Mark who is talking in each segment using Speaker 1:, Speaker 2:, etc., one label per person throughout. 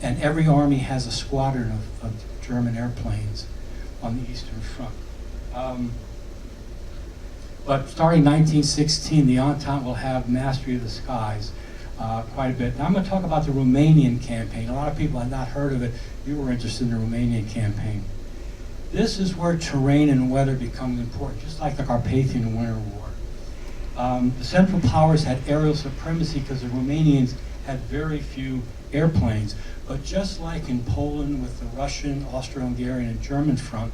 Speaker 1: and every army has a squadron of German airplanes on the Eastern Front. But starting 1916, the Entente will have mastery of the skies quite a bit. Now I'm going to talk about the Romanian campaign. A lot of people had not heard of it. You were interested in the Romanian campaign. This is where terrain and weather become important, just like the Carpathian Winter War. The Central Powers had aerial supremacy because the Romanians had very few airplanes. But just like in Poland with the Russian, Austro-Hungarian, and German front,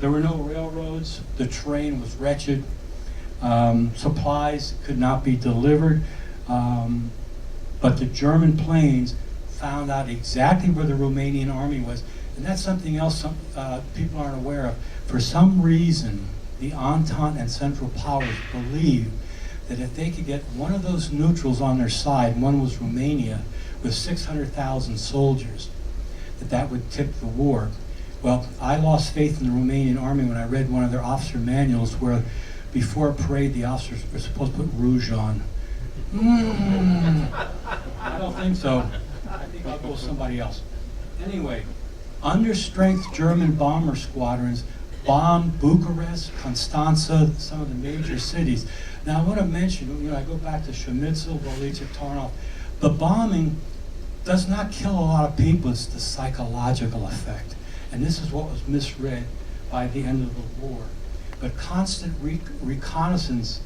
Speaker 1: there were no railroads, the terrain was wretched, supplies could not be delivered, but the German planes found out exactly where the Romanian army was. And that's something else people aren't aware of. For some reason, the Entente and Central Powers believed that if they could get one of those neutrals on their side, one was Romania, with 600,000 soldiers, that would tip the war. Well, I lost faith in the Romanian army when I read one of their officer manuals where before a parade the officers were supposed to put rouge on. I don't think so. I think I'll go with somebody else. Anyway, under-strength German bomber squadrons bombed Bucharest, Constanza, some of the major cities. Now I want to mention, I go back to Przemysl, Wolice, Tarnów. The bombing does not kill a lot of people, it's the psychological effect. And this is what was misread by the end of the war. But constant reconnaissance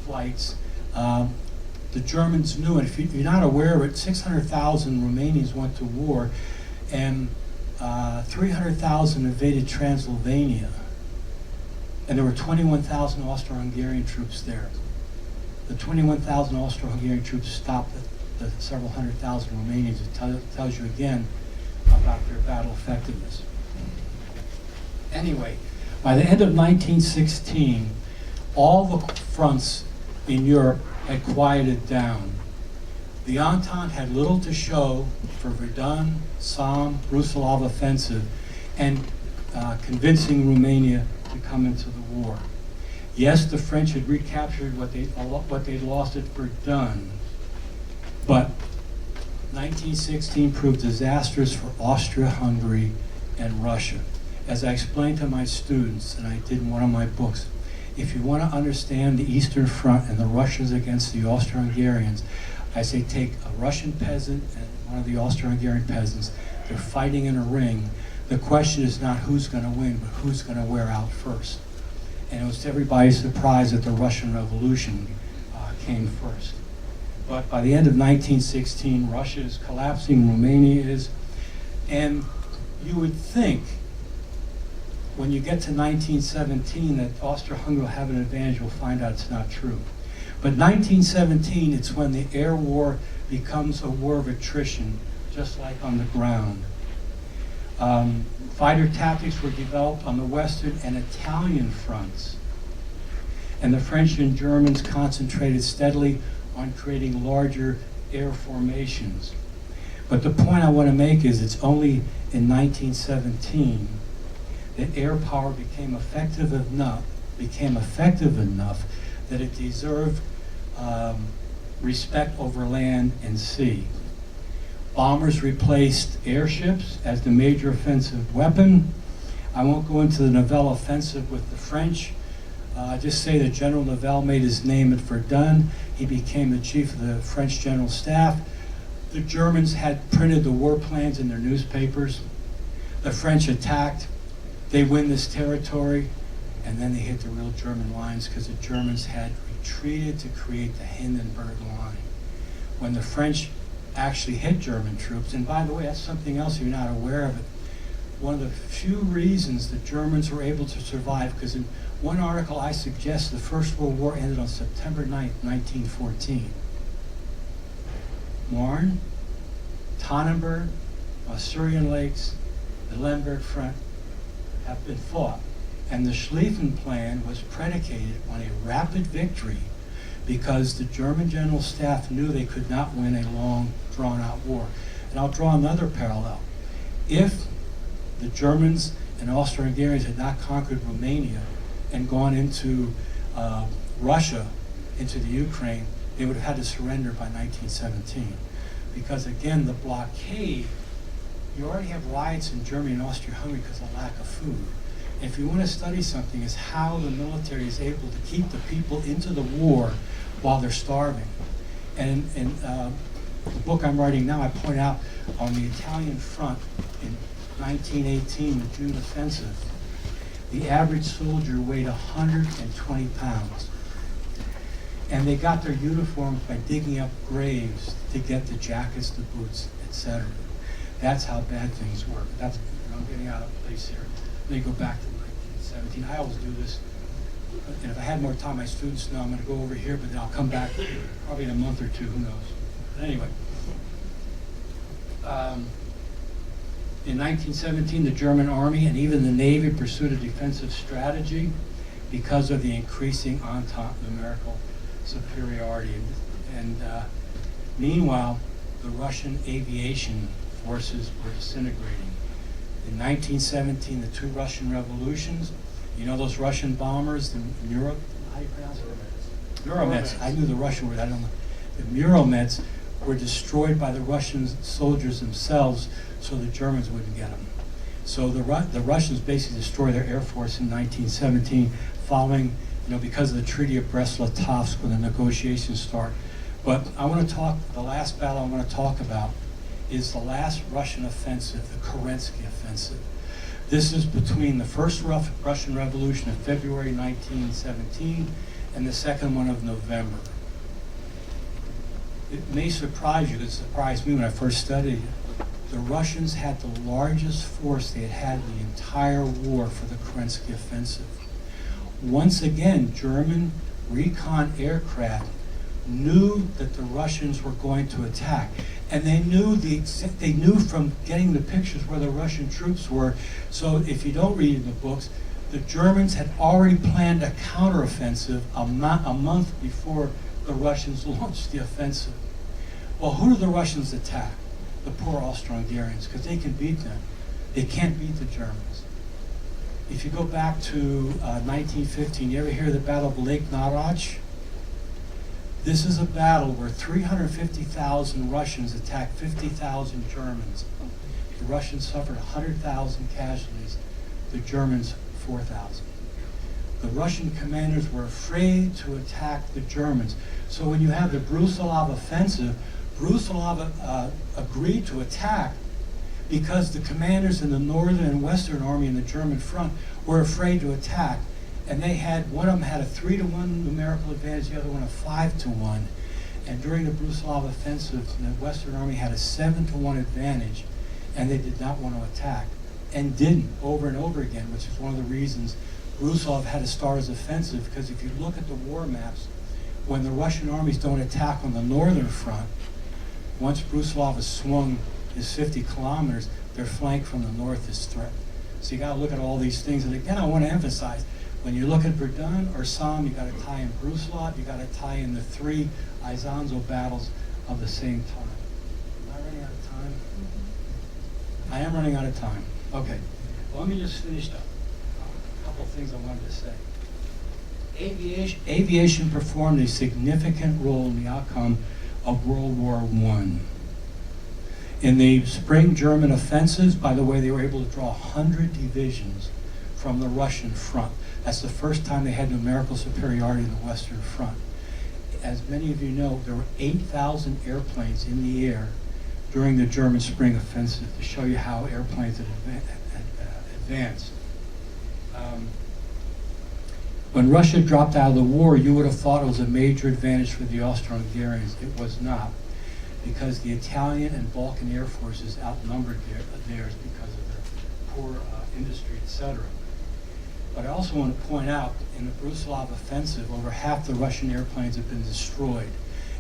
Speaker 1: flights, the Germans knew, and if you're not aware of it, 600,000 Romanians went to war, and 300,000 invaded Transylvania. And there were 21,000 Austro-Hungarian troops there. The 21,000 Austro-Hungarian troops stopped the several hundred thousand Romanians. It tells you again about their battle effectiveness. Anyway, by the end of 1916, all the fronts in Europe had quieted down. The Entente had little to show for Verdun, Somme, Brusilov offensive, and convincing Romania to come into the war. Yes, the French had recaptured what they'd lost at Verdun, but 1916 proved disastrous for Austria-Hungary and Russia. As I explained to my students, and I did in one of my books, if you want to understand the Eastern Front and the Russians against the Austro-Hungarians, I say take a Russian peasant and one of the Austro-Hungarian peasants. They're fighting in a ring. The question is not who's going to win, but who's going to wear out first. And it was to everybody's surprise that the Russian Revolution came first. But by the end of 1916, Russia is collapsing, Romania is, and you would think when you get to 1917 that Austria-Hungary will have an advantage. We'll find out it's not true. But 1917, it's when the air war becomes a war of attrition, just like on the ground. Fighter tactics were developed on the Western and Italian fronts, and the French and Germans concentrated steadily on creating larger air formations. But the point I want to make is it's only in 1917 that air power became effective enough that it deserved respect over land and sea. Bombers replaced airships as the major offensive weapon. I won't go into the Nivelle offensive with the French. Just say that General Nivelle made his name at Verdun. He became the chief of the French General Staff. The Germans had printed the war plans in their newspapers. The French attacked. They win this territory, and then they hit the real German lines because the Germans had retreated to create the Hindenburg Line. When the French actually hit German troops, and by the way, that's something else you're not aware of it. One of the few reasons the Germans were able to survive, because in one article I suggest the First World War ended on September 9th, 1914. Marne, Tannenberg, Masurian Lakes, the Lemberg Front have been fought. And the Schlieffen Plan was predicated on a rapid victory because the German General Staff knew they could not win a long, drawn-out war. And I'll draw another parallel. If the Germans and Austro-Hungarians had not conquered Romania and gone into Russia, into the Ukraine, they would have had to surrender by 1917. Because again, the blockade you already have riots in Germany and Austria-Hungary because of lack of food. If you want to study something, is how the military is able to keep the people into the war while they're starving. And in the book I'm writing now, I point out on the Italian front in 1918, the June offensive, the average soldier weighed 120 pounds. And they got their uniforms by digging up graves to get the jackets, the boots, etc. That's how bad things were. That's, I'm getting out of place here. Let me go back to 1917. I always do this. And if I had more time, my students know I'm going to go over here, but then I'll come back probably in a month or two, who knows. But anyway. In 1917, the German army and even the Navy pursued a defensive strategy because of the increasing Entente numerical superiority. And meanwhile, the Russian aviation forces were disintegrating. In 1917, the two Russian revolutions, you know those Russian bombers, the how do you pronounce it? Muromets. I knew the Russian word, I don't know. The Muromets were destroyed by the Russian soldiers themselves so the Germans wouldn't get them. So the Russians basically destroyed their air force in 1917 following, because of the Treaty of Brest-Litovsk when the negotiations start. But I want to talk, the last battle I want to talk about is the last Russian offensive, the Kerensky offensive. This is between the first Russian Revolution of February 1917 and the second one of November. It may surprise you, it surprised me when I first studied it. The Russians had the largest force they had had in the entire war for the Kerensky offensive. Once again, German recon aircraft knew that the Russians were going to attack. And they knew from getting the pictures where the Russian troops were. So if you don't read in the books, the Germans had already planned a counteroffensive a month before the Russians launched the offensive. Well, who do the Russians attack? The poor Austro-Hungarians, because they can beat them. They can't beat the Germans. If you go back to 1915, you ever hear the Battle of Lake Narach? This is a battle where 350,000 Russians attacked 50,000 Germans. The Russians suffered 100,000 casualties, the Germans 4,000. The Russian commanders were afraid to attack the Germans. So when you have the Brusilov offensive, Brusilov agreed to attack because the commanders in the Northern and Western Army in the German front were afraid to attack. And they had, one of them had a 3-to-1 numerical advantage, the other one a 5-to-1. And during the Brusilov offensive, the Western Army had a 7-to-1 advantage, and they did not want to attack, and didn't over and over again, which is one of the reasons Brusilov had to start his offensive, because if you look at the war maps, when the Russian armies don't attack on the northern front, once Brusilov has swung his 50 kilometers, their flank from the north is threatened. So you got to look at all these things. And again, I want to emphasize, when you look at Verdun or Somme, you got to tie in Brusilov, you got to tie in the three Isonzo battles of the same time. Am I running out of time? I am running out of time. Okay. Well, let me just finish up. A couple of things I wanted to say. Aviation performed a significant role in the outcome of World War I. In the spring German offensives, by the way, they were able to draw 100 divisions from the Russian front. That's the first time they had numerical superiority in the Western Front. As many of you know, there were 8,000 airplanes in the air during the German spring offensive, to show you how airplanes had advanced. When Russia dropped out of the war, you would have thought it was a major advantage for the Austro-Hungarians. It was not, because the Italian and Balkan air forces outnumbered theirs because of their poor industry, etc. But I also want to point out, in the Brusilov offensive, over half the Russian airplanes have been destroyed.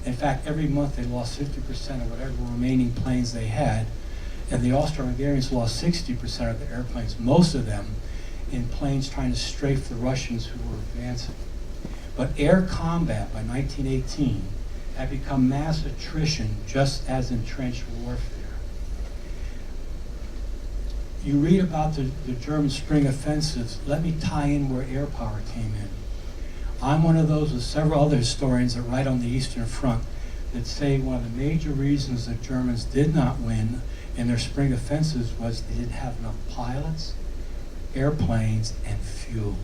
Speaker 1: In fact, every month they lost 50% of whatever remaining planes they had, and the Austro-Hungarians lost 60% of the airplanes, most of them in planes trying to strafe the Russians who were advancing. But air combat by 1918 had become mass attrition, just as in trench warfare. You read about the German spring offensives. Let me tie in where air power came in. I'm one of those with several other historians that write on the Eastern Front that say one of the major reasons the Germans did not win in their spring offensives was they didn't have enough pilots, airplanes, and fuel.